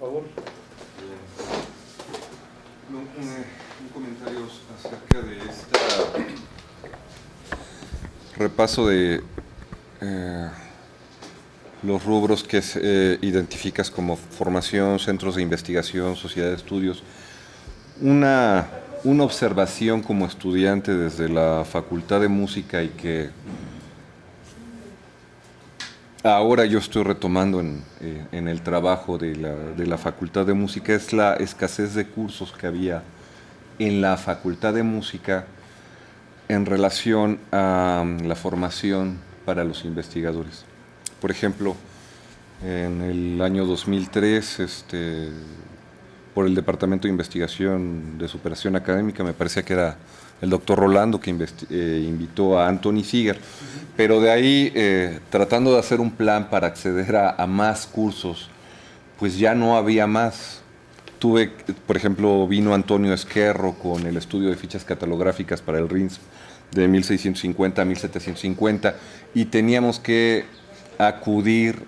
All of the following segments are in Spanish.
favor. Un comentario acerca de este repaso de los rubros que identificas como formación, centros de investigación, sociedad de estudios. Una observación como estudiante desde la Facultad de Música y que ahora yo estoy retomando en el trabajo de la Facultad de Música es la escasez de cursos que había en la Facultad de Música en relación a la formación para los investigadores. Por ejemplo, en el año 2003, por el Departamento de Investigación de Superación Académica, me parecía que era el doctor Rolando que invitó a Anthony Seeger, pero de ahí, tratando de hacer un plan para acceder a más cursos, pues ya no había más. Por ejemplo, vino Antonio Esquerro con el estudio de fichas catalográficas para el RINS de 1650 a 1750 y teníamos que acudir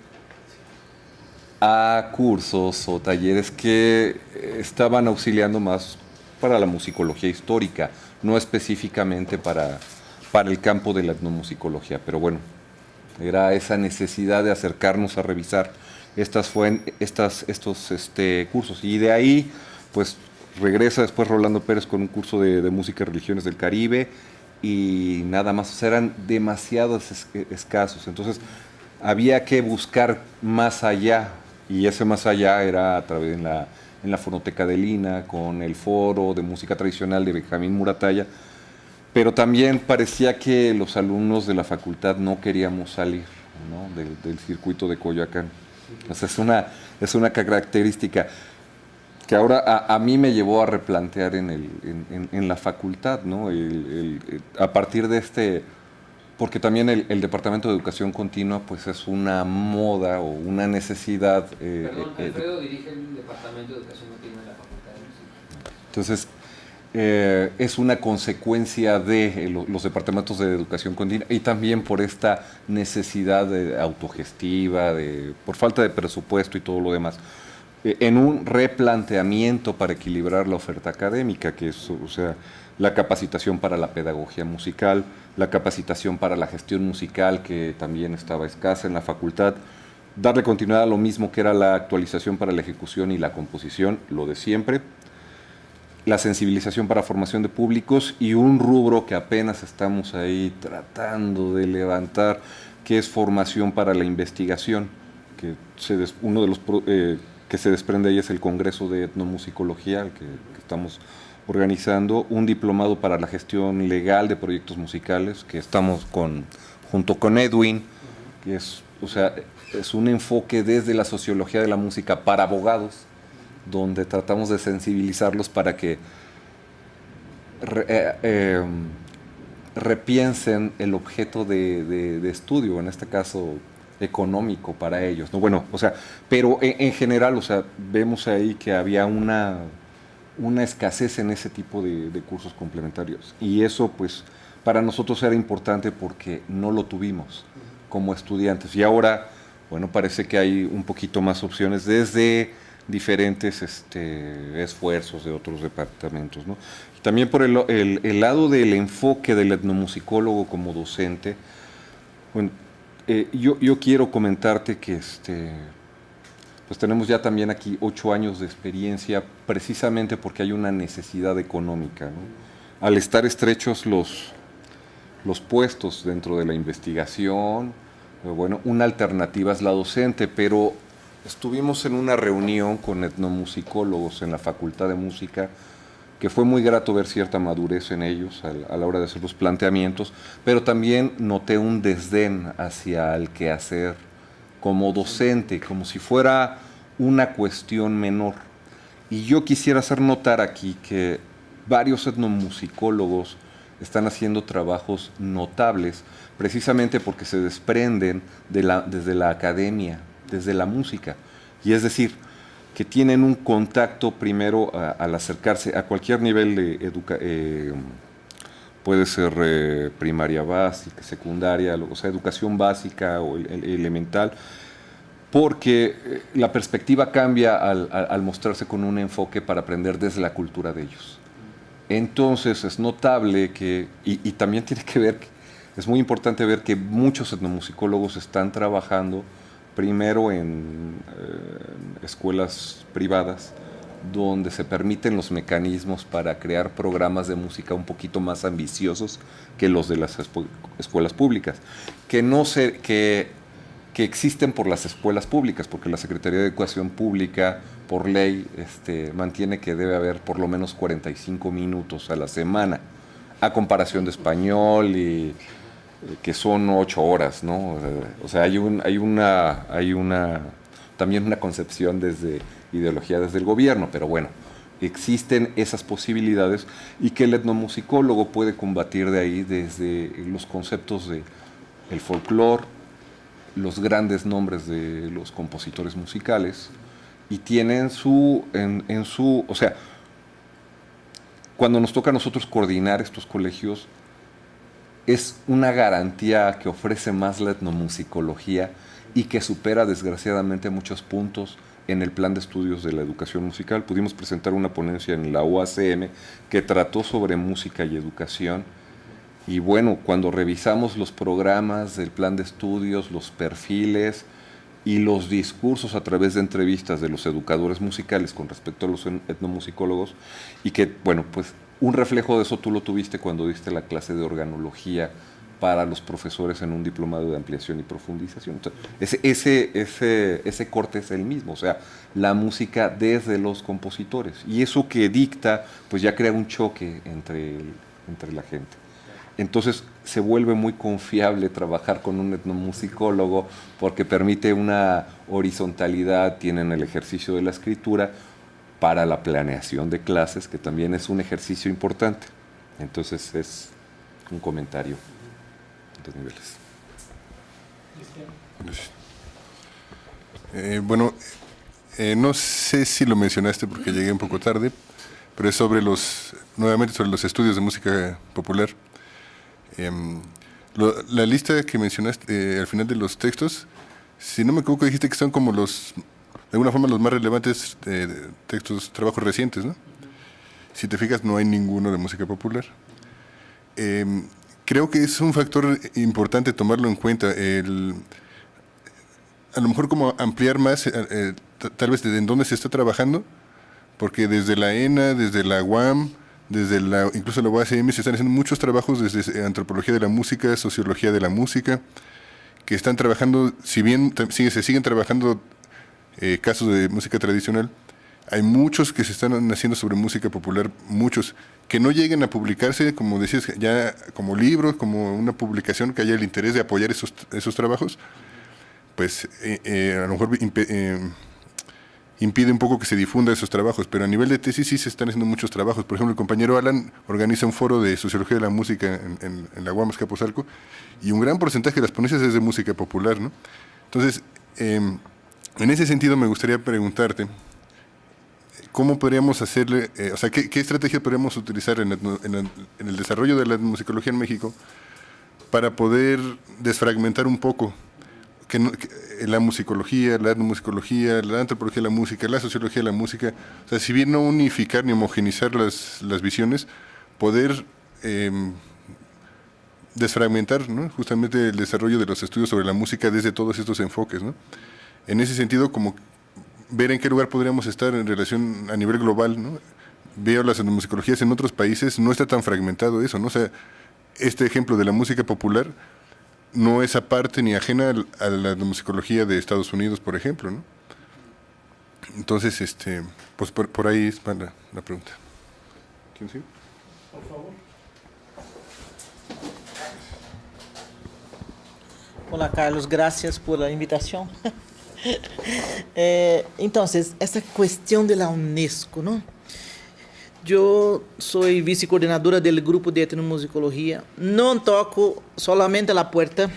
a cursos o talleres que estaban auxiliando más para la musicología histórica, no específicamente para el campo de la etnomusicología, pero bueno, era esa necesidad de acercarnos a revisar estos cursos. Y de ahí, pues, regresa después Rolando Pérez con un curso de música y religiones del Caribe y nada más, o sea, eran demasiados escasos. Entonces, había que buscar más allá, y ese más allá era a través en la Fonoteca de Lina, con el foro de música tradicional de Benjamín Muratalla, pero también parecía que los alumnos de la facultad no queríamos salir, ¿no?, del circuito de Coyoacán. O sea, es una característica que ahora a mí me llevó a replantear en la facultad, ¿no? A partir de porque también el Departamento de Educación Continua pues es una moda o una necesidad. Perdón, Alfredo dirige el Departamento de Educación Continua en la Facultad de Música. Entonces, es una consecuencia de los departamentos de educación continua y también por esta necesidad autogestiva, por falta de presupuesto y todo lo demás, en un replanteamiento para equilibrar la oferta académica, que es, o sea, la capacitación para la pedagogía musical, la capacitación para la gestión musical, que también estaba escasa en la facultad, darle continuidad a lo mismo que era la actualización para la ejecución y la composición, lo de siempre, la sensibilización para formación de públicos y un rubro que apenas estamos ahí tratando de levantar, que es formación para la investigación, que uno de los que se desprende ahí es el Congreso de Etnomusicología, que estamos organizando, un diplomado para la gestión legal de proyectos musicales, que estamos junto con Edwin, que es un enfoque desde la sociología de la música para abogados, donde tratamos de sensibilizarlos para que repiensen el objeto de estudio, en este caso económico para ellos, ¿no? Bueno, o sea, pero en general, o sea, vemos ahí que había una escasez en ese tipo de cursos complementarios y eso pues para nosotros era importante porque no lo tuvimos como estudiantes y ahora, bueno, parece que hay un poquito más opciones desde diferentes esfuerzos de otros departamentos, ¿no? También por el lado del enfoque del etnomusicólogo como docente, bueno, yo quiero comentarte que pues tenemos ya también aquí 8 años de experiencia precisamente porque hay una necesidad económica, ¿no? Al estar estrechos los puestos dentro de la investigación, bueno, una alternativa es la docente, pero estuvimos en una reunión con etnomusicólogos en la Facultad de Música, que fue muy grato ver cierta madurez en ellos a la hora de hacer los planteamientos, pero también noté un desdén hacia el quehacer como docente, como si fuera una cuestión menor. Y yo quisiera hacer notar aquí que varios etnomusicólogos están haciendo trabajos notables, precisamente porque se desprenden desde la academia, desde la música. Y es decir, que tienen un contacto primero al acercarse a cualquier nivel de puede ser primaria básica, secundaria, o sea, educación básica o elemental, porque la perspectiva cambia al mostrarse con un enfoque para aprender desde la cultura de ellos. Entonces es notable que, y también tiene que ver, es muy importante ver que muchos etnomusicólogos están trabajando primero en escuelas privadas, donde se permiten los mecanismos para crear programas de música un poquito más ambiciosos que los de las escuelas públicas, que existen por las escuelas públicas, porque la Secretaría de Educación Pública, por ley, mantiene que debe haber por lo menos 45 minutos a la semana, a comparación de español, y que son 8 horas, ¿no? O sea, hay también una concepción desde ideología desde el gobierno, pero bueno, existen esas posibilidades y que el etnomusicólogo puede combatir de ahí desde los conceptos de el folclore, los grandes nombres de los compositores musicales, y tienen o sea, cuando nos toca a nosotros coordinar estos colegios, es una garantía que ofrece más la etnomusicología y que supera desgraciadamente muchos puntos en el plan de estudios de la educación musical. Pudimos presentar una ponencia en la UACM que trató sobre música y educación, y bueno, cuando revisamos los programas del plan de estudios, los perfiles y los discursos a través de entrevistas de los educadores musicales con respecto a los etnomusicólogos, y que, bueno, pues un reflejo de eso tú lo tuviste cuando diste la clase de organología para los profesores en un diplomado de ampliación y profundización. Entonces, ese corte es el mismo, o sea, la música desde los compositores. Y eso que dicta, pues ya crea un choque entre la gente. Entonces se vuelve muy confiable trabajar con un etnomusicólogo porque permite una horizontalidad, tienen el ejercicio de la escritura para la planeación de clases, que también es un ejercicio importante. Entonces es un comentario de niveles. No sé si lo mencionaste porque llegué un poco tarde, pero es nuevamente sobre los estudios de música popular. La lista que mencionaste al final de los textos, si no me equivoco, dijiste que son como de alguna forma los más relevantes textos, trabajos recientes, ¿no? Si te fijas, no hay ninguno de música popular. Creo que es un factor importante tomarlo en cuenta, a lo mejor como ampliar más, tal vez desde en dónde se está trabajando, porque desde la ENA, desde la UAM, incluso la UACM se están haciendo muchos trabajos desde antropología de la música, sociología de la música, que están trabajando, si bien se siguen trabajando casos de música tradicional, hay muchos que se están haciendo sobre música popular, muchos que no lleguen a publicarse, como decías, ya como libros, como una publicación que haya el interés de apoyar esos trabajos, pues a lo mejor impide un poco que se difunda esos trabajos, pero a nivel de tesis sí se están haciendo muchos trabajos. Por ejemplo, el compañero Alan organiza un foro de sociología de la música en la UAM Azcapotzalco, y un gran porcentaje de las ponencias es de música popular, ¿no? Entonces, en ese sentido me gustaría preguntarte, ¿cómo podríamos hacerle, o sea, qué estrategia podríamos utilizar en el desarrollo de la musicología en México para poder desfragmentar un poco la musicología, la etnomusicología, la antropología de la música, la sociología de la música, o sea, si bien no unificar ni homogenizar las visiones, poder desfragmentar, ¿no?, justamente el desarrollo de los estudios sobre la música desde todos estos enfoques, ¿no? En ese sentido, como ver en qué lugar podríamos estar en relación a nivel global, ¿no? Veo las etnomusicologías en otros países, no está tan fragmentado eso, ¿no? O sea, este ejemplo de la música popular no es aparte ni ajena a la musicología de Estados Unidos, por ejemplo, ¿no? Entonces, pues por ahí es la pregunta. ¿Quién sigue? Por favor. Hola, Carlos, gracias por la invitación. Entonces, esa cuestión de la UNESCO, ¿no? Yo soy vicecoordinadora del grupo de etnomusicología. No toco solamente la puerta,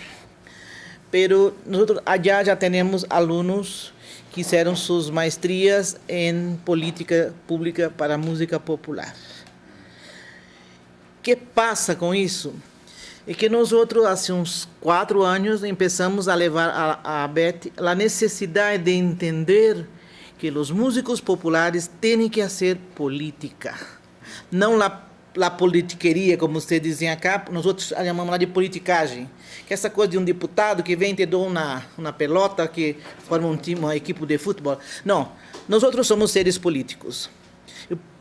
pero nosotros allá ya tenemos alumnos que hicieron sus maestrías en política pública para música popular. ¿Qué pasa con eso? é que nós, há uns 4 anos, começamos a levar a ABET a necessidade de entender que os músicos populares têm que fazer política. Não a politiqueria, como vocês dizem acá, nós outros chamamos lá de politicagem. Que é essa coisa de um deputado que vem e te dá uma pelota que forma um time, uma equipe de futebol. Não, nós outros somos seres políticos.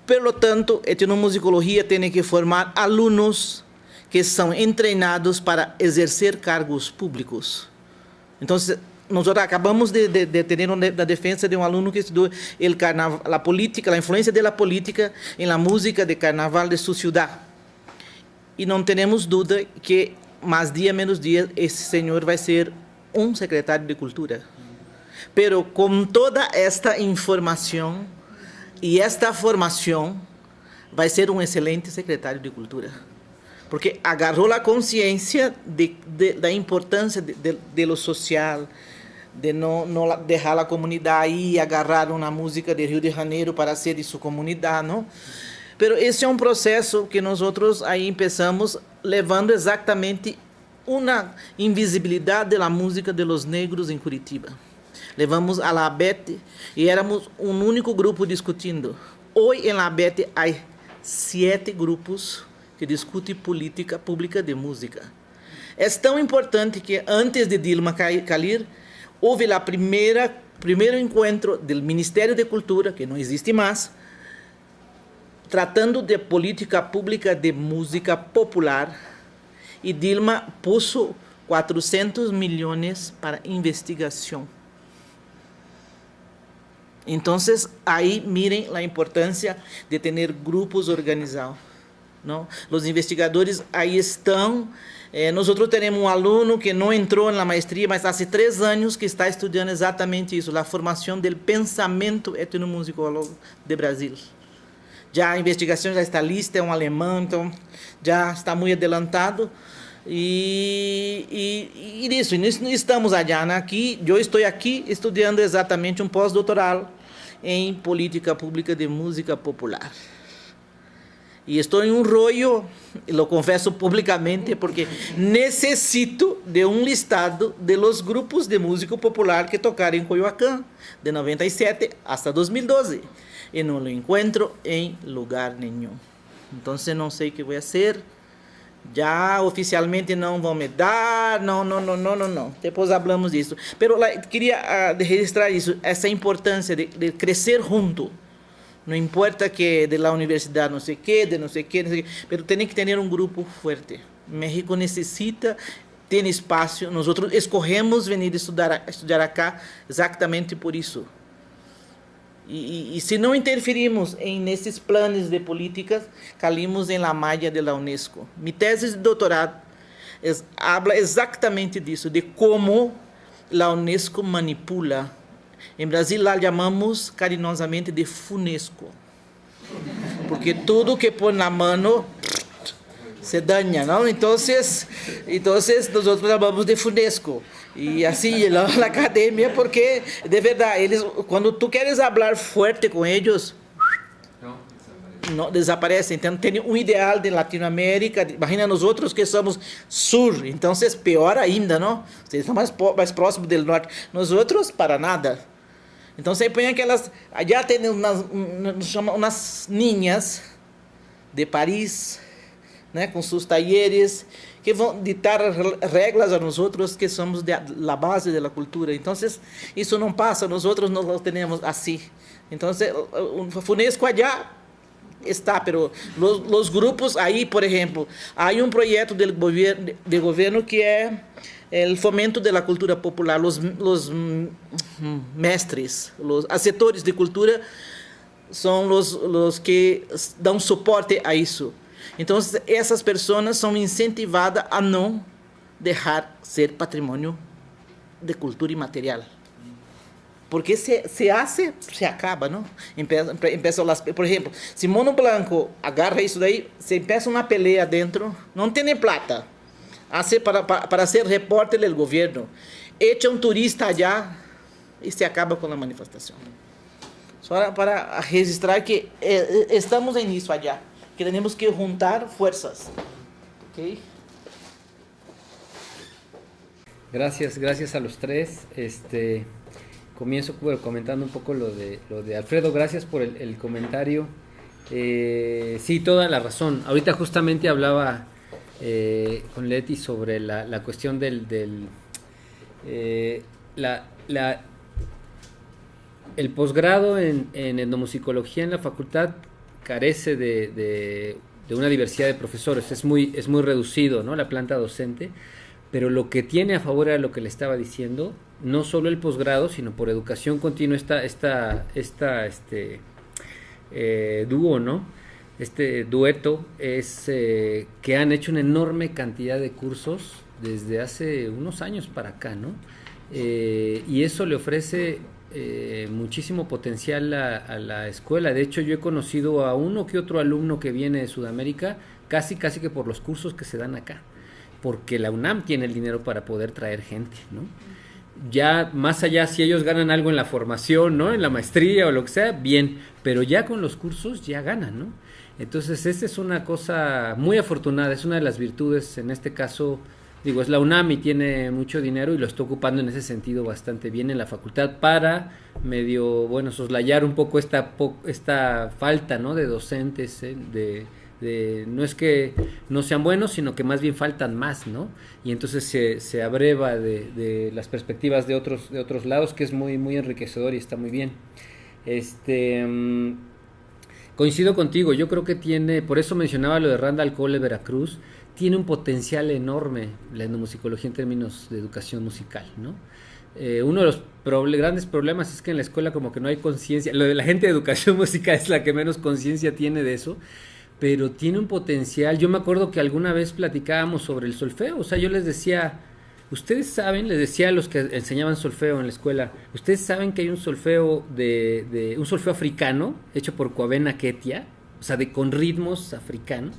Pelo tanto, a etnomusicologia tem que formar alunos que são treinados para exercer cargos públicos. Então, nós acabamos de ter a defesa de um aluno que estudou a política, a influência da política na música de carnaval de sua cidade. E não temos dúvida que, mais dia menos dia, esse senhor vai ser um secretário de cultura. Pero com toda esta informação e esta formação, vai ser um excelente secretário de cultura. Porque agarrou a consciência da importância de lo social, de não deixar a comunidade aí agarrar uma música de Rio de Janeiro para ser de sua comunidade, não? Pero esse é um processo que nós outros aí começamos levando exatamente uma invisibilidade da música de los negros em Curitiba. Levamos a la ABET e éramos um único grupo discutindo. Hoje, em la ABET, há 7 grupos que discutem política pública de música. É tão importante que, antes de Dilma cair, houve o primeiro encontro do Ministério de Cultura, que não existe mais, tratando de política pública de música popular, e Dilma puso 400 milhões para investigação. Então, aí miren a importância de ter grupos organizados, não? Os investigadores aí estão. Nós temos um aluno que não entrou na maestria, mas há 3 anos que está estudando exatamente isso, a formação do pensamento etnomusicólogo de Brasil. Já a investigação já está lista, é um alemão, então já está muito adelantado. E nisso estamos allá, né? Aqui, eu estou aqui estudando exatamente um pós-doutoral em política pública de música popular. E estou em um rollo, lo confesso publicamente, porque necessito de um listado de los grupos de música popular que tocaram em Coyoacán, de 97 hasta 2012. E não lo encontro em lugar nenhum. Então, não sei o que vou fazer. Já oficialmente não vão me dar, não. Depois falamos disso. Mas queria registrar isso, essa importância de crescer junto. Não importa que de la universidade não sei o quê, mas tem que ter um grupo forte. México necessita, tem espaço. Nós escolhemos vir estudar acá exatamente por isso. E se não interferimos nesses planos de políticas, caímos em la malha da Unesco. Minha tese de doutorado habla exatamente disso, de como a Unesco manipula. Em Brasil, lá chamamos carinhosamente de funesco. Porque tudo que põe na mão se danha, não? Então, nós chamamos de funesco. E assim, na academia, porque, de verdade, quando tu queres falar forte com eles, não desaparecem. Então, tem um ideal de Latinoamérica, imagina nós outros que somos sur, então, pior ainda, não? Vocês estão mais próximos do norte. Nós outros, para nada. Então, você põe aquelas... Já tem umas ninhas de Paris, né, com seus talleres, que vão ditar regras a nós outros que somos da base da cultura. Então, isso não passa, nós outros não lo temos assim. Então, o Funesco allá está, pero os grupos aí, por exemplo, há um projeto de governo que é o fomento da cultura popular. Os mestres, os setores de cultura são os que dão suporte a isso. Então, essas pessoas são incentivadas a não deixar ser patrimônio de cultura imaterial. Porque se hace, se acaba, não? Por exemplo, se Mono Blanco agarra isso daí, se empieza uma pelea dentro, não tem plata. Hace para ser repórter do governo. Echa um turista allá e se acaba com a manifestação. Só para registrar que estamos em isso allá. Que temos que juntar forças. Ok? Gracias a los tres. Comienzo comentando un poco lo de Alfredo. Gracias por el comentario. Sí, toda la razón. Ahorita justamente hablaba con Leti sobre la cuestión el posgrado en etnomusicología en la facultad carece de una diversidad de profesores, es muy reducido, ¿no?, la planta docente, pero lo que tiene a favor era lo que le estaba diciendo, no solo el posgrado, sino por educación continua dúo, ¿no? Este dueto es que han hecho una enorme cantidad de cursos desde hace unos años para acá, ¿no? Y eso le ofrece muchísimo potencial a la escuela. De hecho, yo he conocido a uno que otro alumno que viene de Sudamérica casi que por los cursos que se dan acá, porque la UNAM tiene el dinero para poder traer gente, ¿no? Ya más allá, si ellos ganan algo en la formación, ¿no?, en la maestría o lo que sea, bien, pero ya con los cursos ya ganan, ¿no? Entonces, esta es una cosa muy afortunada, es una de las virtudes, en este caso, digo, es la UNAM y tiene mucho dinero y lo está ocupando en ese sentido bastante bien en la facultad para medio, bueno, soslayar un poco esta falta, ¿no?, de docentes, no es que no sean buenos, sino que más bien faltan más, ¿no? Y entonces se abreva de las perspectivas de otros lados, que es muy enriquecedor y está muy bien. Coincido contigo, yo creo que tiene, por eso mencionaba lo de Randall Cole, Veracruz, tiene un potencial enorme la etnomusicología en términos de educación musical, ¿no? Uno de los grandes problemas es que en la escuela como que no hay conciencia, lo de la gente de educación musical es la que menos conciencia tiene de eso, pero tiene un potencial. Yo me acuerdo que alguna vez platicábamos sobre el solfeo, o sea, yo les decía, ustedes saben, les decía a los que enseñaban solfeo en la escuela, ustedes saben que hay un solfeo un solfeo africano hecho por Kwabena Ketia, o sea, con ritmos africanos.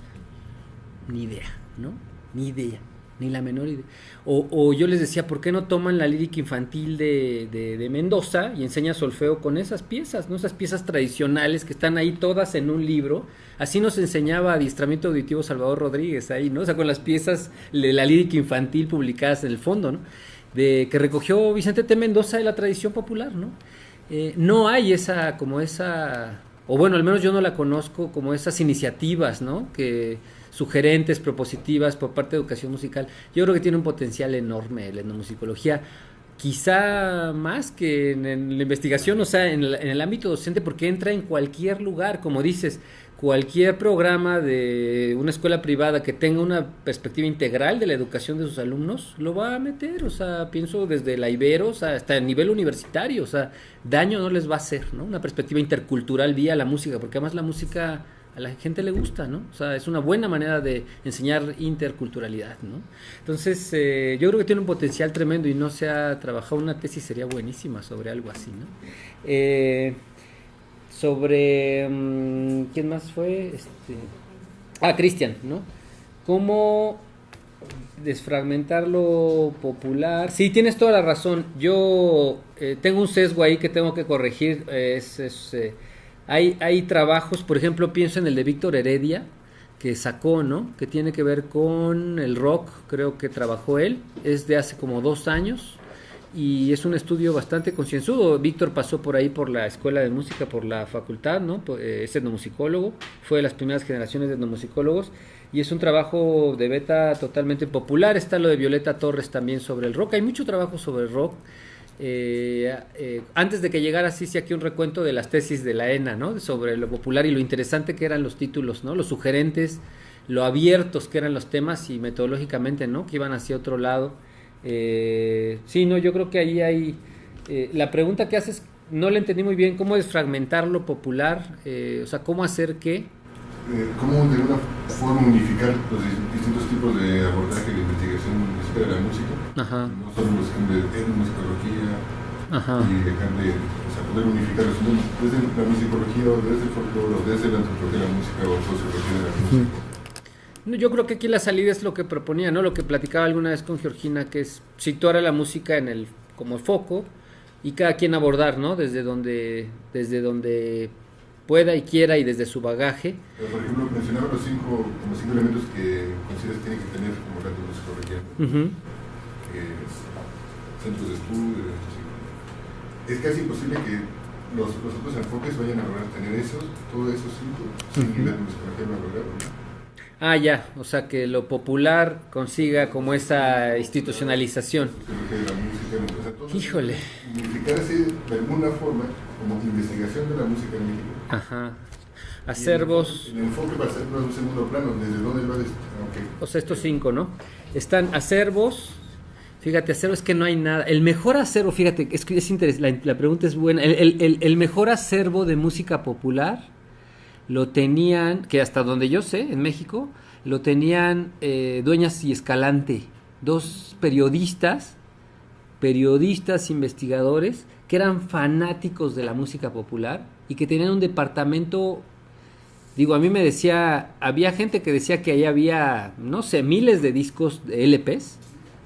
Ni idea, ¿no? Ni idea, ni la menor idea. O yo les decía, ¿por qué no toman la lírica infantil de Mendoza y enseñan solfeo con esas piezas, ¿no? Esas piezas tradicionales que están ahí todas en un libro. Así nos enseñaba adiestramiento auditivo Salvador Rodríguez ahí, ¿no? O sea, con las piezas de la lírica infantil publicadas en el fondo, ¿no? Que recogió Vicente T. Mendoza de la tradición popular, ¿no? No hay o bueno, al menos yo no la conozco, como esas iniciativas, ¿no?, sugerentes, propositivas por parte de educación musical. Yo creo que tiene un potencial enorme la etnomusicología, quizá más que en la investigación, o sea, en el ámbito docente, porque entra en cualquier lugar, como dices, cualquier programa de una escuela privada que tenga una perspectiva integral de la educación de sus alumnos, lo va a meter, o sea, pienso desde la Ibero, o sea, hasta el nivel universitario, o sea, daño no les va a hacer, ¿no? Una perspectiva intercultural vía la música, porque además la música a la gente le gusta, ¿no? O sea, es una buena manera de enseñar interculturalidad, ¿no? Entonces, yo creo que tiene un potencial tremendo y no se ha trabajado una tesis, sería buenísima sobre algo así, ¿no? Sobre ¿quién más fue? Cristian, ¿no? ¿Cómo desfragmentar lo popular? Sí, tienes toda la razón. Yo tengo un sesgo ahí que tengo que corregir. Hay trabajos, por ejemplo, pienso en el de Víctor Heredia, que sacó, ¿no?, que tiene que ver con el rock, creo que trabajó él, es de hace como 2 años, y es un estudio bastante concienzudo. Víctor pasó por ahí por la escuela de música, por la facultad, ¿no? Es etnomusicólogo, fue de las primeras generaciones de etnomusicólogos, y es un trabajo de beta totalmente popular. Está lo de Violeta Torres también sobre el rock, hay mucho trabajo sobre el rock. Antes de que llegara, sí aquí un recuento de las tesis de la ENA, ¿no?, sobre lo popular y lo interesante que eran los títulos, ¿no?, los sugerentes, lo abiertos que eran los temas y metodológicamente, ¿no?, que iban hacia otro lado. Sí, no, yo creo que ahí hay la pregunta que haces, no la entendí muy bien, ¿cómo desfragmentar lo popular? O sea, ¿cómo hacer qué? ¿Cómo de alguna forma unificar los distintos tipos de abordaje de investigación de la música? Ajá. No solo los de etnomusicología, ajá, y dejar de, o sea, poder unificarlos desde la musicología o desde el folclore o desde la antropología de la música o sociología de la música. No, yo creo que aquí la salida es lo que proponía, ¿no? Lo que platicaba alguna vez con Georgina, que es situar a la música como foco y cada quien abordar, ¿no?, desde donde pueda y quiera y desde su bagaje. Pero, por ejemplo, mencionaba los 5 elementos que consideras tienen que tener como la musicología. Uh-huh. centros de estudio, es casi imposible que los otros enfoques vayan a lograr tener todos esos 5 sin nivel de musicología lo lograron, ¿no? Ah, ya, o sea que lo popular consiga como esa institucionalización. Híjole. Unificarse de alguna forma como investigación de la música en México. Ajá. Acervos. El enfoque va a ser en un segundo plano, desde dónde va. Okay. O sea, estos 5, ¿no? Están acervos. Fíjate, acervo es que no hay nada. El mejor acervo, fíjate, es interesante, la pregunta es buena. El mejor acervo de música popular lo tenían, que hasta donde yo sé, en México, lo tenían Dueñas y Escalante, 2 periodistas, investigadores, que eran fanáticos de la música popular y que tenían un departamento, digo, a mí me decía, había gente que decía que ahí había, no sé, miles de discos de LPs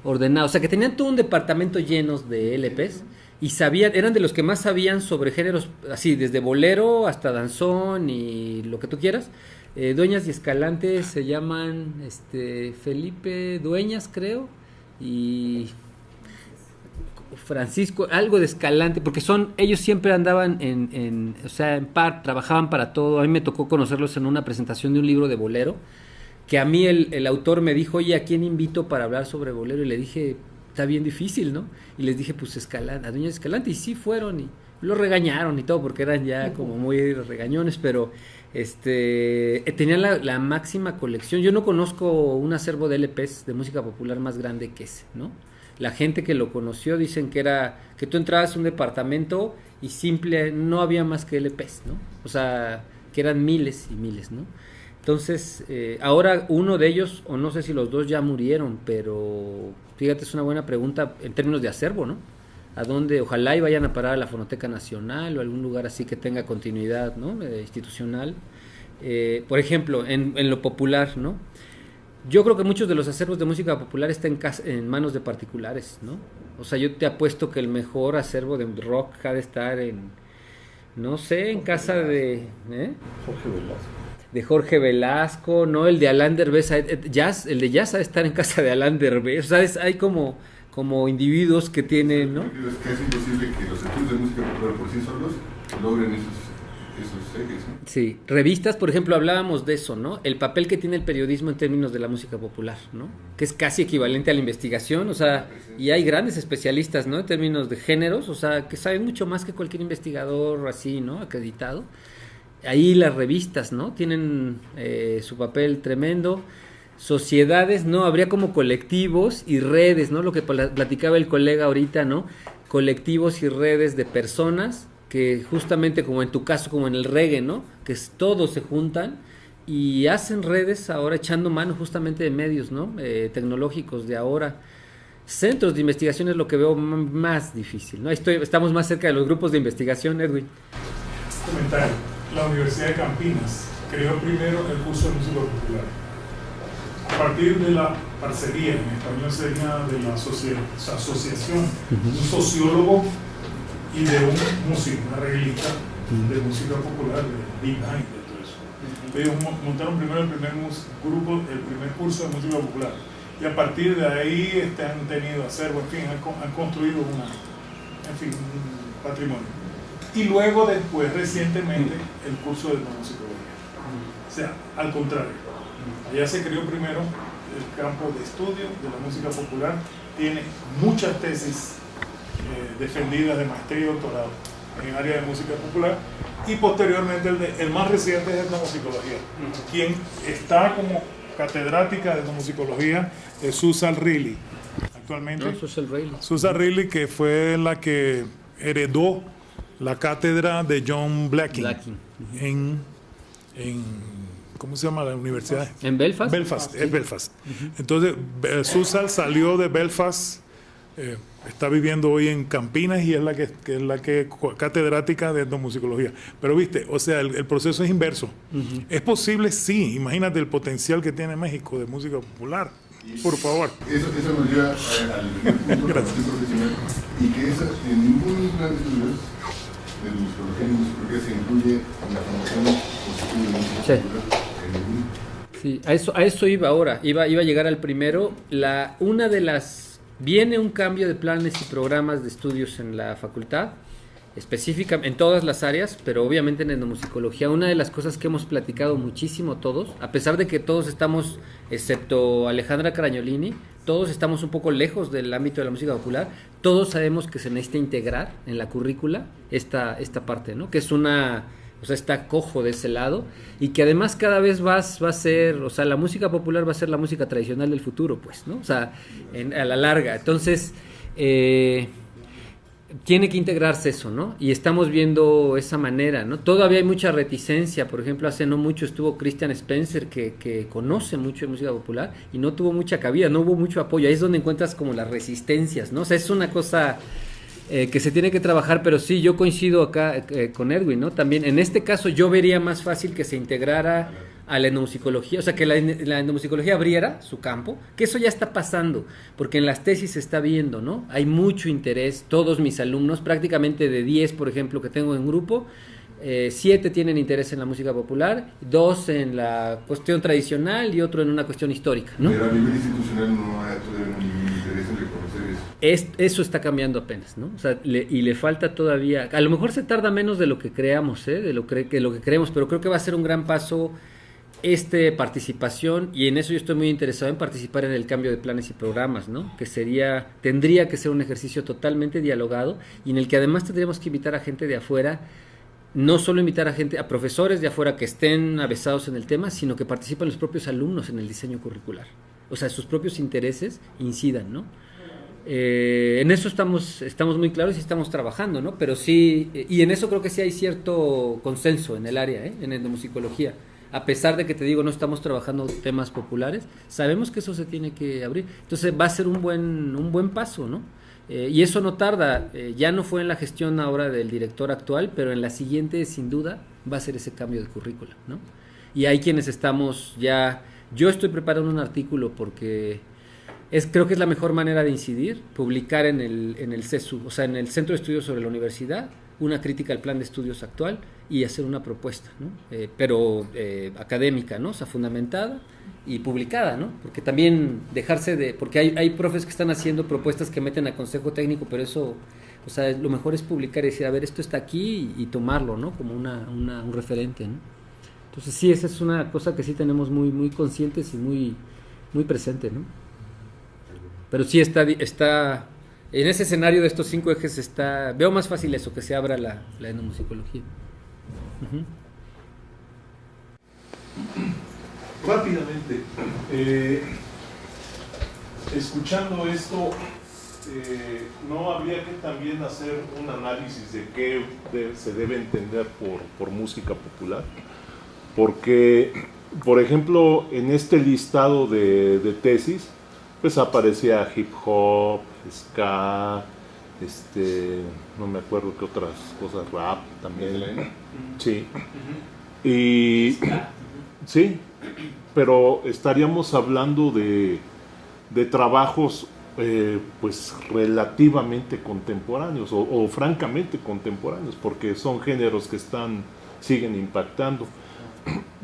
ordenados, o sea, que tenían todo un departamento llenos de LPs y sabían, eran de los que más sabían sobre géneros, así, desde bolero hasta danzón y lo que tú quieras. Dueñas y Escalante se llaman Felipe Dueñas, creo, y Francisco, algo de Escalante, porque ellos siempre andaban o sea, trabajaban para todo. A mí me tocó conocerlos en una presentación de un libro de bolero, que a mí el autor me dijo, oye, ¿a quién invito para hablar sobre bolero? Y le dije, está bien difícil, ¿no? Y les dije, pues Escalante, a Dueñas Escalante, y sí fueron, y lo regañaron y todo, porque eran ya como muy regañones, pero tenían la máxima colección. Yo no conozco un acervo de LPs de música popular más grande que ese, ¿no? La gente que lo conoció dicen que tú entrabas a un departamento y no había más que LPs, ¿no? O sea, que eran miles y miles, ¿no? Entonces, ahora uno de ellos, o no sé si los 2 ya murieron, pero fíjate, es una buena pregunta en términos de acervo, ¿no? A dónde, ojalá y vayan a parar a la Fonoteca Nacional o algún lugar así que tenga continuidad, ¿no? Institucional. Por ejemplo, en lo popular, ¿no? Yo creo que muchos de los acervos de música popular están en manos de particulares, ¿no? O sea, yo te apuesto que el mejor acervo de rock ha de estar no sé, en casa de Jorge Velasco. De Jorge Velasco, ¿no? El de Alain Derbez, el de jazz ha de estar en casa de Alain Derbez. O sea, hay como individuos que tienen, ¿no? Es que es imposible que los estudios de música popular por sí solos logren esos ejes, ¿no? Sí, revistas, por ejemplo, hablábamos de eso, ¿no? El papel que tiene el periodismo en términos de la música popular, ¿no? Que es casi equivalente a la investigación, o sea, y hay grandes especialistas, ¿no? En términos de géneros, o sea, que saben mucho más que cualquier investigador así, ¿no? Acreditado. Ahí las revistas, ¿no? Tienen su papel tremendo. Sociedades, ¿no? Habría como colectivos y redes, ¿no? Lo que platicaba el colega ahorita, ¿no? Colectivos y redes de personas que justamente como en tu caso, como en el reggae, ¿no? Que todos se juntan y hacen redes ahora echando mano justamente de medios, ¿no? Tecnológicos de ahora. Centros de investigación es lo que veo más difícil, ¿no? Estamos más cerca de los grupos de investigación, Edwin. Comentario. La Universidad de Campinas creó primero el curso de música popular. A partir de la parcería, en español sería de la asociación, un sociólogo y de un músico, una arreglista de música popular, de Big Bang, de todo eso. Ellos montaron primero el primer curso de música popular. Y a partir de ahí han tenido acervo, en fin, han construido un patrimonio. Y luego después, recientemente, el curso de etnomusicología. O sea, al contrario. Allá se creó primero el campo de estudio de la música popular. Tiene muchas tesis defendidas de maestría y doctorado en el área de música popular. Y posteriormente, el más reciente es etnomusicología. Quien está como catedrática de etnomusicología es Susan Riley. Actualmente, Susan Riley, que fue la que heredó la cátedra de John Blacking. En ¿cómo se llama la universidad? ¿En Belfast? Belfast, es Belfast. Entonces, Susan salió de Belfast, está viviendo hoy en Campinas y es la que catedrática de etnomusicología. Pero viste, o sea, el proceso es inverso. ¿Es posible? Sí. Imagínate el potencial que tiene México de música popular. Por favor. Eso nos lleva al punto de formación profesional y que en ningún plan de estudios de musicología y musicología se incluye en la formación positiva de música popular. Sí, a eso iba ahora. Iba a llegar al primero. Una de las Viene un cambio de planes y programas de estudios en la facultad, específica en todas las áreas, pero obviamente en etnomusicología. Una de las cosas que hemos platicado muchísimo todos, a pesar de que todos estamos, excepto Alejandra Caragnolini, todos estamos un poco lejos del ámbito de la música popular, todos sabemos que se necesita integrar en la currícula esta parte, ¿no? Que es una... O sea, está cojo de ese lado, y que además cada vez va a ser, o sea, la música popular va a ser la música tradicional del futuro, pues, ¿no? O sea, a la larga. Entonces, tiene que integrarse eso, ¿no? Y estamos viendo esa manera, ¿no? Todavía hay mucha reticencia. Por ejemplo, hace no mucho estuvo Christian Spencer, que conoce mucho de música popular, y no tuvo mucha cabida, no hubo mucho apoyo. Ahí es donde encuentras como las resistencias, ¿no? O sea, es una cosa... que se tiene que trabajar, pero sí, yo coincido acá con Edwin, ¿no? También, en este caso, yo vería más fácil que se integrara a la etnomusicología, o sea, que la etnomusicología abriera su campo, que eso ya está pasando, porque en las tesis se está viendo, ¿no? Hay mucho interés, todos mis alumnos, prácticamente de 10, por ejemplo, que tengo en grupo, 7 tienen interés en la música popular, 2 en la cuestión tradicional y otro en una cuestión histórica, ¿no? Pero a nivel institucional no hay todavía un interés en reconocer eso. Eso está cambiando apenas, ¿no? O sea, le falta todavía, a lo mejor se tarda menos de lo que creamos, de lo que creemos, pero creo que va a ser un gran paso participación, y en eso yo estoy muy interesado en participar en el cambio de planes y programas, ¿no? Que tendría que ser un ejercicio totalmente dialogado, y en el que además tendríamos que invitar a gente de afuera, no solo invitar a profesores de afuera que estén avesados en el tema, sino que participen los propios alumnos en el diseño curricular. O sea, sus propios intereses incidan, ¿no? En eso estamos muy claros y estamos trabajando, ¿no? Pero sí, y en eso creo que sí hay cierto consenso en el área, en etnomusicología. A pesar de que te digo, no estamos trabajando temas populares, sabemos que eso se tiene que abrir. Entonces va a ser un buen paso, ¿no? Y eso no tarda, ya no fue en la gestión ahora del director actual, pero en la siguiente sin duda va a ser ese cambio de currícula, ¿no? Y hay quienes estamos ya, yo estoy preparando un artículo porque creo que es la mejor manera de incidir, publicar en el CESU, o sea, en el Centro de Estudios sobre la Universidad, una crítica al plan de estudios actual y hacer una propuesta, ¿no? Pero académica, ¿no? O sea, fundamentada y publicada, ¿no? Porque también porque hay profes que están haciendo propuestas que meten a consejo técnico, pero eso, o sea, lo mejor es publicar y decir, a ver, esto está aquí, y tomarlo, ¿no? Como un referente, ¿no? Entonces sí, esa es una cosa que sí tenemos muy, muy conscientes y muy, muy presente, ¿no? Pero sí está en ese escenario de estos 5 ejes veo más fácil eso, que se abra la etnomusicología. Uh-huh. Rápidamente, escuchando esto, ¿no habría que también hacer un análisis de qué se debe entender por música popular? Porque, por ejemplo, en este listado de tesis, pues aparecía hip hop, ska, no me acuerdo qué otras cosas, rap también. Sí. Y sí, pero estaríamos hablando de trabajos pues relativamente contemporáneos o francamente contemporáneos, porque son géneros que siguen impactando.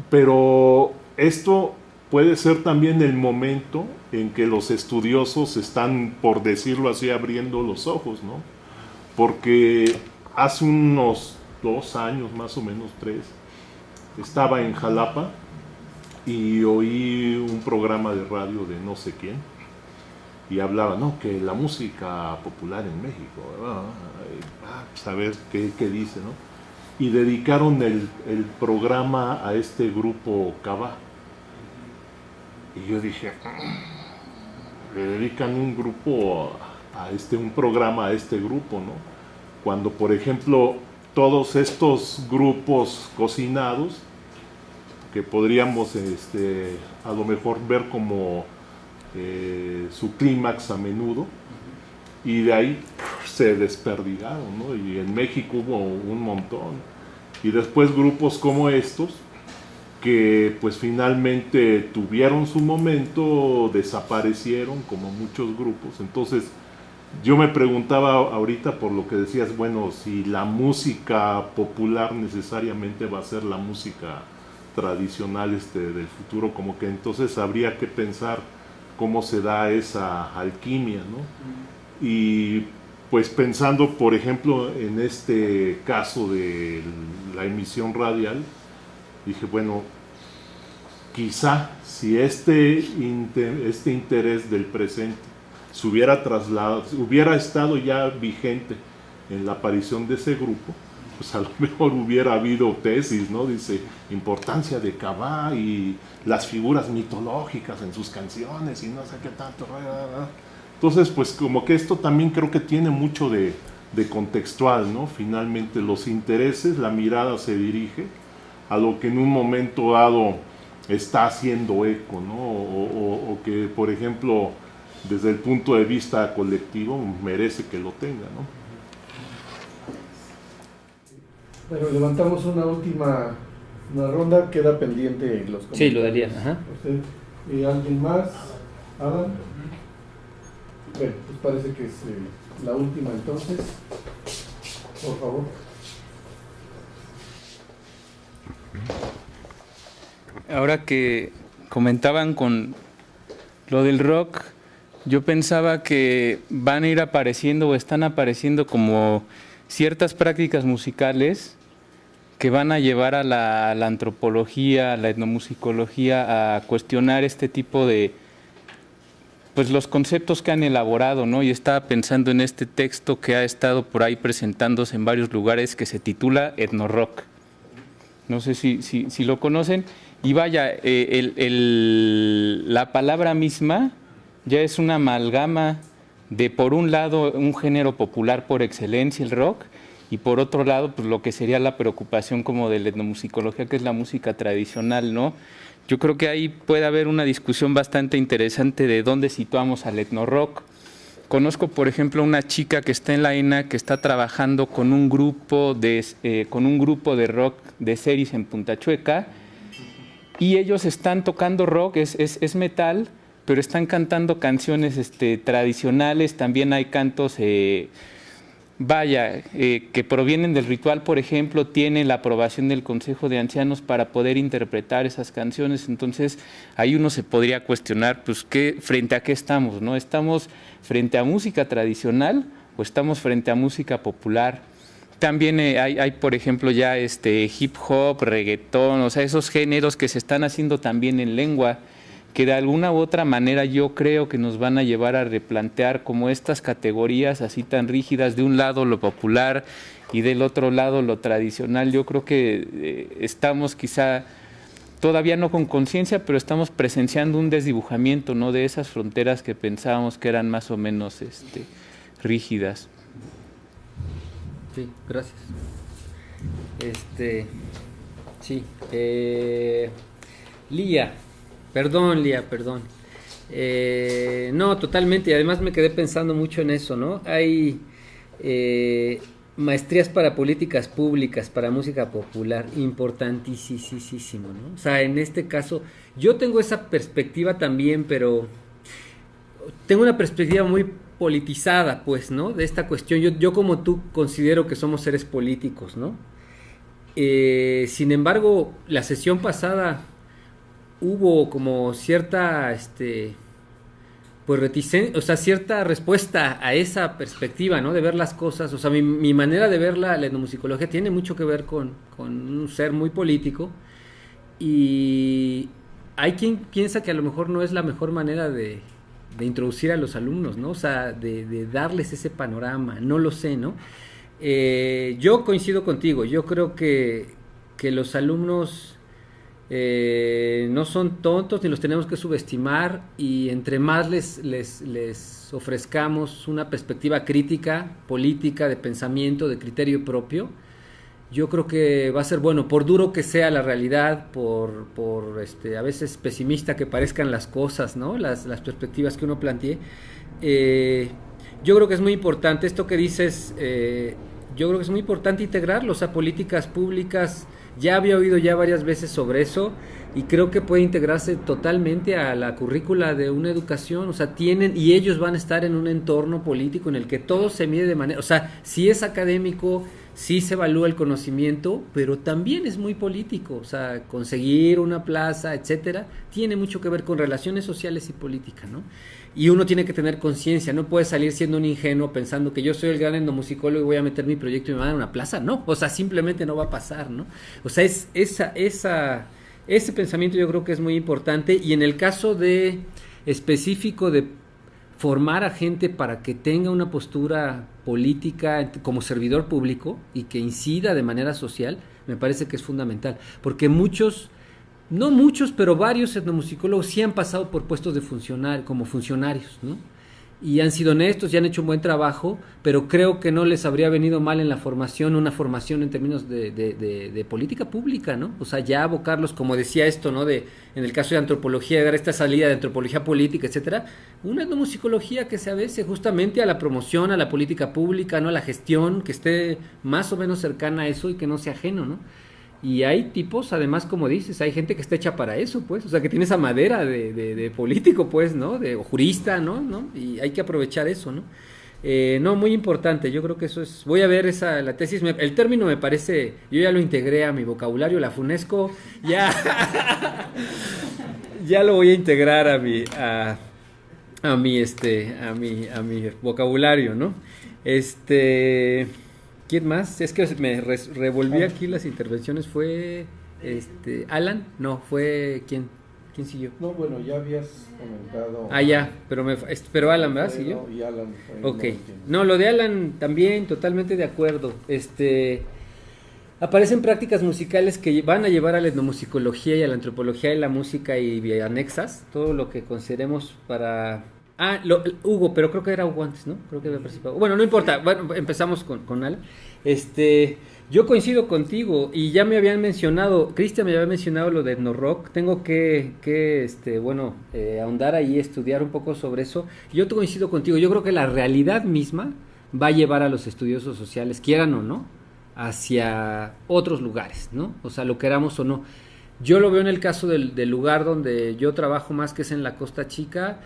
Pero esto puede ser también el momento en que los estudiosos están, por decirlo así, abriendo los ojos, ¿no? Porque hace unos 2 años, más o menos 3, estaba en Jalapa y oí un programa de radio de no sé quién, y hablaba, no, que la música popular en México, pues a ver qué dice, ¿no? Y dedicaron el programa a este grupo Cabá. Y yo dije, le dedican un programa a este grupo, ¿no? Cuando, por ejemplo, todos estos grupos cocinados, que podríamos a lo mejor ver como su clímax a menudo, y de ahí se desperdigaron, ¿no? Y en México hubo un montón. Y después grupos como estos, que pues finalmente tuvieron su momento, desaparecieron como muchos grupos. Entonces yo me preguntaba ahorita, por lo que decías, bueno, si la música popular necesariamente va a ser la música tradicional del futuro, como que entonces habría que pensar cómo se da esa alquimia, ¿no? Y pues pensando, por ejemplo, en este caso de la emisión radial, dije, bueno, quizá si este interés del presente se hubiera trasladado, hubiera estado ya vigente en la aparición de ese grupo, pues a lo mejor hubiera habido tesis, ¿no? Dice, importancia de Cabá y las figuras mitológicas en sus canciones y no sé qué tanto. Entonces, pues como que esto también creo que tiene mucho de contextual, ¿no? Finalmente los intereses, la mirada se dirige a lo que en un momento dado está haciendo eco, ¿no? O que, por ejemplo, desde el punto de vista colectivo merece que lo tenga, ¿no? Bueno, levantamos una última ronda, queda pendiente los comentarios. Sí, lo daría. Ajá. ¿Alguien más? ¿Alan? Bueno, pues parece que es la última entonces. Por favor. Ahora que comentaban con lo del rock, yo pensaba que van a ir apareciendo o están apareciendo como ciertas prácticas musicales que van a llevar a la antropología, a la etnomusicología, a cuestionar este tipo de, pues los conceptos que han elaborado, ¿no? Y estaba pensando en este texto que ha estado por ahí presentándose en varios lugares que se titula Etnorock. No sé si lo conocen. Y vaya, la palabra misma ya es una amalgama de, por un lado, un género popular por excelencia, el rock, y por otro lado, pues lo que sería la preocupación como de la etnomusicología, que es la música tradicional, ¿no? Yo creo que ahí puede haber una discusión bastante interesante de dónde situamos al etnorock. Conozco, por ejemplo, una chica que está en la ENA que está trabajando con un grupo de rock de series en Punta Chueca, y ellos están tocando rock, es metal, pero están cantando canciones tradicionales. También hay cantos que provienen del ritual, por ejemplo, tiene la aprobación del Consejo de Ancianos para poder interpretar esas canciones. Entonces, ahí uno se podría cuestionar, pues, ¿frente a qué estamos, no? ¿Estamos frente a música tradicional o estamos frente a música popular? También hay, por ejemplo, ya hip hop, reggaetón, o sea, esos géneros que se están haciendo también en lengua, que de alguna u otra manera yo creo que nos van a llevar a replantear como estas categorías así tan rígidas, de un lado lo popular y del otro lado lo tradicional. Yo creo que estamos quizá, todavía no con conciencia, pero estamos presenciando un desdibujamiento, ¿no?, de esas fronteras que pensábamos que eran más o menos rígidas. Sí, gracias. Sí. Lía, perdón. No, totalmente. Y además me quedé pensando mucho en eso, ¿no? Hay maestrías para políticas públicas, para música popular, importantísimo, ¿no? O sea, en este caso, yo tengo esa perspectiva también, pero tengo una perspectiva muy politizada, pues, ¿no?, de esta cuestión. Yo como tú considero que somos seres políticos, ¿no? Sin embargo, la sesión pasada hubo como cierta, pues reticencia, o sea, cierta respuesta a esa perspectiva, ¿no?, de ver las cosas. O sea, mi manera de ver la etnomusicología tiene mucho que ver con un ser muy político, y hay quien piensa que a lo mejor no es la mejor manera de introducir a los alumnos, ¿no? O sea, de darles ese panorama, no lo sé, ¿no? Yo coincido contigo, yo creo que los alumnos no son tontos ni los tenemos que subestimar, y entre más les ofrezcamos una perspectiva crítica, política, de pensamiento, de criterio propio, yo creo que va a ser bueno, por duro que sea la realidad, por a veces pesimista que parezcan las cosas, ¿no?, las perspectivas que uno plantee. Yo creo que es muy importante esto que dices. Yo creo que es muy importante integrarlos a políticas públicas. Ya había oído ya varias veces sobre eso, y creo que puede integrarse totalmente a la currícula de una educación. O sea, y ellos van a estar en un entorno político en el que todo se mide de manera, o sea, si es académico, sí se evalúa el conocimiento, pero también es muy político, o sea, conseguir una plaza, etcétera, tiene mucho que ver con relaciones sociales y política, ¿no? Y uno tiene que tener conciencia, no puede salir siendo un ingenuo pensando que yo soy el gran endomusicólogo y voy a meter mi proyecto y me van a dar una plaza, no, o sea, simplemente no va a pasar, ¿no? O sea, ese pensamiento yo creo que es muy importante, y en el caso de específico de formar a gente para que tenga una postura política como servidor público y que incida de manera social, me parece que es fundamental, porque no muchos, pero varios etnomusicólogos sí han pasado por puestos de como funcionarios, ¿no? Y han sido honestos y han hecho un buen trabajo, pero creo que no les habría venido mal en la formación, una formación en términos de política pública, ¿no? O sea, ya abocarlos, como decía esto, ¿no? En el caso de antropología, dar esta salida de antropología política, etcétera, una etnomusicología que se avece justamente a la promoción, a la política pública, ¿no? A la gestión, que esté más o menos cercana a eso y que no sea ajeno, ¿no? Y hay tipos, además, como dices, hay gente que está hecha para eso, pues, o sea, que tiene esa madera de político, pues, ¿no? O jurista, ¿no? Y hay que aprovechar eso, ¿no? No, muy importante, yo creo que eso es, voy a ver la tesis, el término me parece, yo ya lo integré a mi vocabulario, la FUNESCO, ya lo voy a integrar a mi vocabulario, ¿no? ¿Quién más? Es que me revolví aquí las intervenciones. ¿Fue Alan? No, fue ¿quién siguió? No, bueno, ya habías comentado. Ya, pero Alan, ¿verdad? ¿Siguió? Y Alan. Ok. No, lo de Alan también, totalmente de acuerdo. Aparecen prácticas musicales que van a llevar a la etnomusicología y a la antropología de la música y anexas, todo lo que consideremos para... Hugo, pero creo que era Hugo antes, ¿no? Creo que había participado. Bueno, no importa. Bueno, empezamos con Alan. Yo coincido contigo y ya me habían mencionado, Cristian me había mencionado lo de etnorock. Tengo que ahondar ahí, estudiar un poco sobre eso. Yo coincido contigo. Yo creo que la realidad misma va a llevar a los estudiosos sociales, quieran o no, hacia otros lugares, ¿no? O sea, lo queramos o no. Yo lo veo en el caso del lugar donde yo trabajo más, que es en la Costa Chica.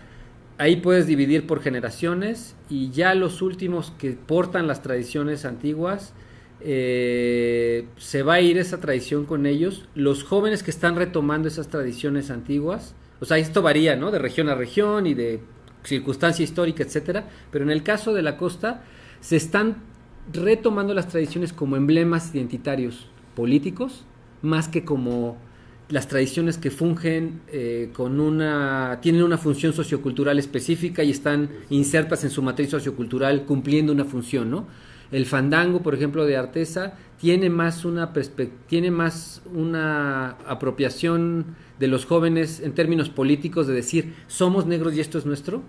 Ahí puedes dividir por generaciones y ya los últimos que portan las tradiciones antiguas, se va a ir esa tradición con ellos. Los jóvenes que están retomando esas tradiciones antiguas, o sea, esto varía, ¿no? De región a región y de circunstancia histórica, etcétera, pero en el caso de la costa se están retomando las tradiciones como emblemas identitarios políticos, más que como las tradiciones que fungen tienen una función sociocultural específica y están insertas en su matriz sociocultural cumpliendo una función, ¿no? El fandango, por ejemplo, de Artesa tiene más una apropiación de los jóvenes en términos políticos, de decir somos negros y esto es nuestro,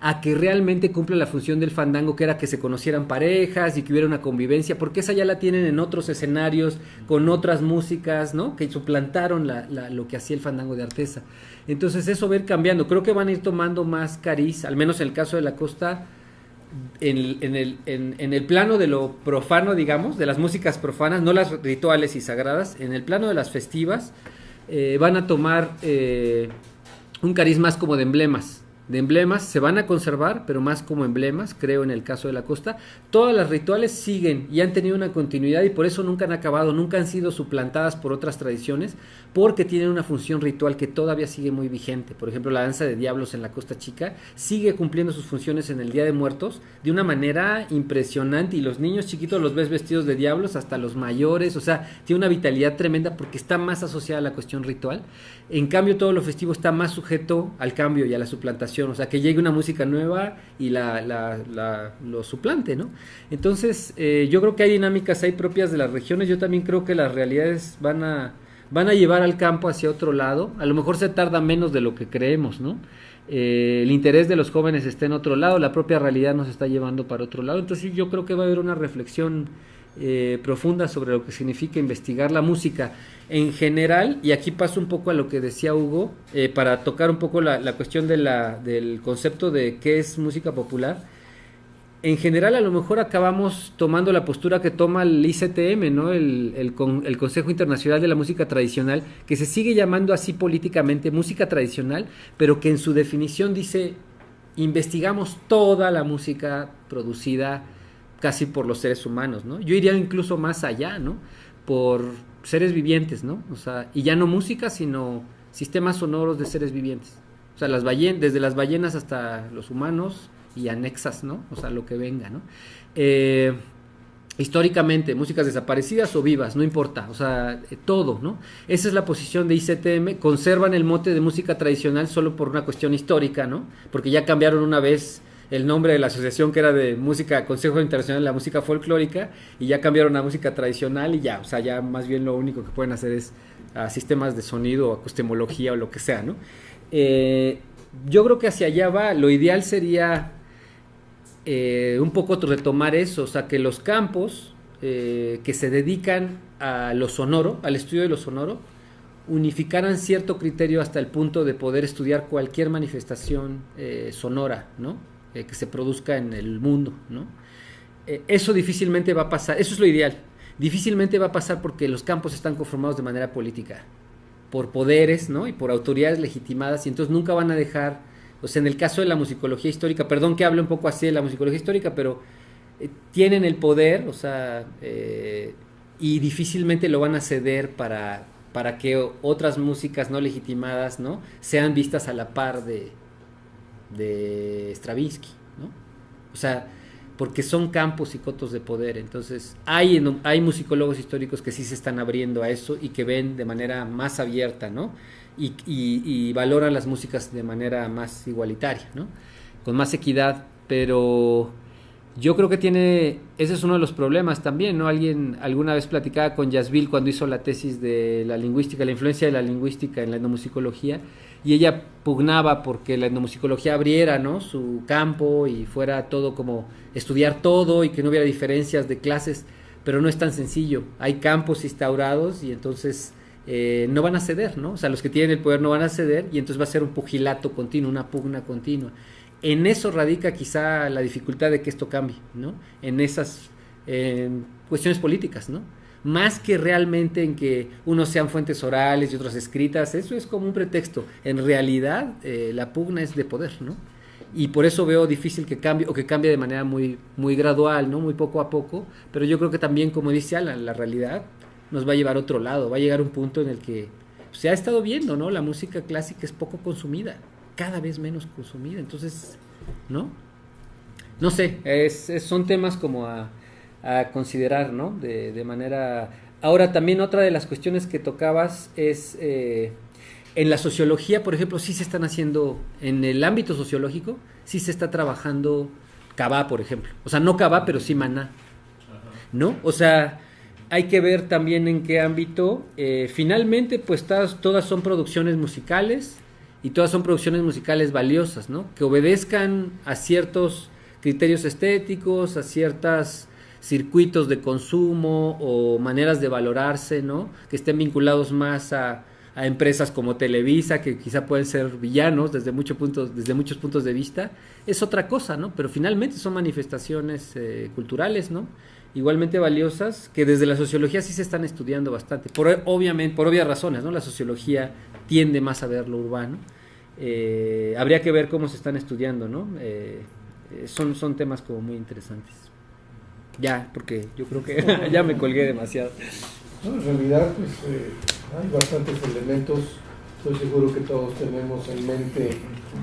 a que realmente cumple la función del fandango, que era que se conocieran parejas y que hubiera una convivencia, porque esa ya la tienen en otros escenarios, con otras músicas, ¿no? Que suplantaron lo que hacía el fandango de Artesa. Entonces eso va a ir cambiando, creo que van a ir tomando más cariz, al menos en el caso de la costa, en el plano de lo profano, digamos, de las músicas profanas, no las rituales y sagradas, en el plano de las festivas, van a tomar un cariz más como de emblemas, se van a conservar, pero más como emblemas, creo, en el caso de la costa. Todas las rituales siguen y han tenido una continuidad y por eso nunca han acabado, nunca han sido suplantadas por otras tradiciones, porque tienen una función ritual que todavía sigue muy vigente. Por ejemplo, la danza de diablos en la Costa Chica sigue cumpliendo sus funciones en el Día de Muertos de una manera impresionante, y los niños chiquitos los ves vestidos de diablos, hasta los mayores, o sea, tiene una vitalidad tremenda porque está más asociada a la cuestión ritual. En cambio, todo lo festivo está más sujeto al cambio y a la suplantación, o sea, que llegue una música nueva y lo suplante, ¿no? Entonces, yo creo que hay dinámicas ahí propias de las regiones. Yo también creo que las realidades van a llevar al campo hacia otro lado. A lo mejor se tarda menos de lo que creemos, ¿no? El interés de los jóvenes está en otro lado, la propia realidad nos está llevando para otro lado. Entonces, yo creo que va a haber una reflexión profunda sobre lo que significa investigar la música en general, y aquí paso un poco a lo que decía Hugo, para tocar un poco la cuestión del concepto de qué es música popular. En general, a lo mejor acabamos tomando la postura que toma el ICTM, ¿no? El Consejo Internacional de la Música Tradicional, que se sigue llamando así políticamente música tradicional, pero que en su definición dice: investigamos toda la música producida casi por los seres humanos, ¿no? Yo iría incluso más allá, ¿no? Por seres vivientes, ¿no? O sea, y ya no música, sino sistemas sonoros de seres vivientes. O sea, desde las ballenas hasta los humanos y anexas, ¿no? O sea, lo que venga, ¿no? Históricamente, músicas desaparecidas o vivas, no importa, o sea, todo, ¿no? Esa es la posición de ICTM. Conservan el mote de música tradicional solo por una cuestión histórica, ¿no? Porque ya cambiaron una vez el nombre de la asociación, que era de música, Consejo Internacional de la Música Folclórica, y ya cambiaron a música tradicional y ya, o sea, ya más bien lo único que pueden hacer es sistemas de sonido, acustemología o lo que sea, ¿no? Yo creo que hacia allá va. Lo ideal sería un poco retomar eso, o sea, que los campos que se dedican a lo sonoro, al estudio de lo sonoro, unificaran cierto criterio hasta el punto de poder estudiar cualquier manifestación sonora, ¿no? Que se produzca en el mundo, ¿no? Eso difícilmente va a pasar, eso es lo ideal. Difícilmente va a pasar porque los campos están conformados de manera política, por poderes, ¿no? Y por autoridades legitimadas, y entonces nunca van a dejar, o sea, en el caso de la musicología histórica, perdón que hable un poco así de la musicología histórica, pero tienen el poder, o sea, y difícilmente lo van a ceder para que otras músicas no legitimadas, ¿no? Sean vistas a la par de Stravinsky, ¿no? O sea, porque son campos y cotos de poder. Entonces hay musicólogos históricos que sí se están abriendo a eso y que ven de manera más abierta, ¿no? Y valoran las músicas de manera más igualitaria, ¿no? Con más equidad, pero yo creo que ese es uno de los problemas también, ¿no? Alguien alguna vez platicaba con Yasbil cuando hizo la tesis de la lingüística, la influencia de la lingüística en la etnomusicología, y ella pugnaba porque la etnomusicología abriera, ¿no? Su campo y fuera todo como estudiar todo y que no hubiera diferencias de clases, pero no es tan sencillo. Hay campos instaurados y entonces no van a ceder, ¿no? O sea, los que tienen el poder no van a ceder y entonces va a ser un pugilato continuo, una pugna continua. En eso radica quizá la dificultad de que esto cambie, ¿no? En esas cuestiones políticas, ¿no? Más que realmente en que unos sean fuentes orales y otros escritas, eso es como un pretexto. En realidad, la pugna es de poder, ¿no? Y por eso veo difícil que cambie, o que cambie de manera muy, muy gradual, ¿no? Muy poco a poco, pero yo creo que también, como dice Alan, la realidad nos va a llevar a otro lado, va a llegar un punto en el que se ha estado viendo, ¿no? La música clásica es poco consumida, cada vez menos consumida, entonces, ¿no? No sé, son temas como a considerar, ¿no? De manera... Ahora, también otra de las cuestiones que tocabas es, en la sociología, por ejemplo, sí se están haciendo, en el ámbito sociológico, sí se está trabajando Cabá, por ejemplo. O sea, no Cabá, pero sí Maná, ¿no? O sea, hay que ver también en qué ámbito. Finalmente, pues todas son producciones musicales, y todas son producciones musicales valiosas, ¿no? Que obedezcan a ciertos criterios estéticos, a ciertos circuitos de consumo o maneras de valorarse, ¿no? Que estén vinculados más a empresas como Televisa, que quizá pueden ser villanos desde muchos puntos de vista. Es otra cosa, ¿no? Pero finalmente son manifestaciones culturales, ¿no? Igualmente valiosas, que desde la sociología sí se están estudiando bastante, por obvias razones, ¿no? La sociología tiende más a ver lo urbano. Habría que ver cómo se están estudiando, ¿no? Son temas como muy interesantes. Ya, porque yo creo que ya me colgué demasiado. No, en realidad, pues hay bastantes elementos. Estoy seguro que todos tenemos en mente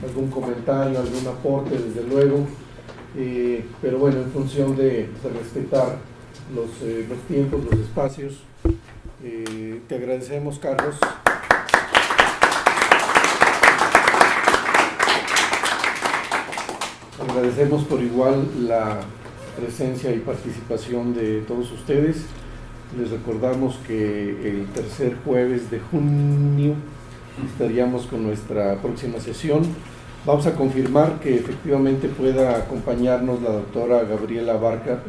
algún comentario, algún aporte, desde luego. Pero bueno, en función de respetar los tiempos, los espacios, te agradecemos, Carlos. Agradecemos por igual la presencia y participación de todos ustedes. Les recordamos que el tercer jueves de junio estaríamos con nuestra próxima sesión. Vamos a confirmar que efectivamente pueda acompañarnos la doctora Gabriela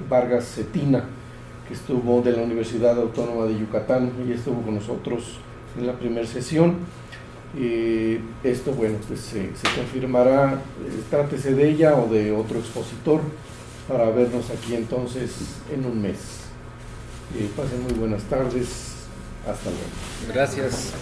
Vargas Cetina, que estuvo de la Universidad Autónoma de Yucatán y estuvo con nosotros en la primera sesión. Esto, bueno, pues se confirmará, trátese de ella o de otro expositor, para vernos aquí entonces en un mes. Pasen muy buenas tardes, hasta luego. Gracias.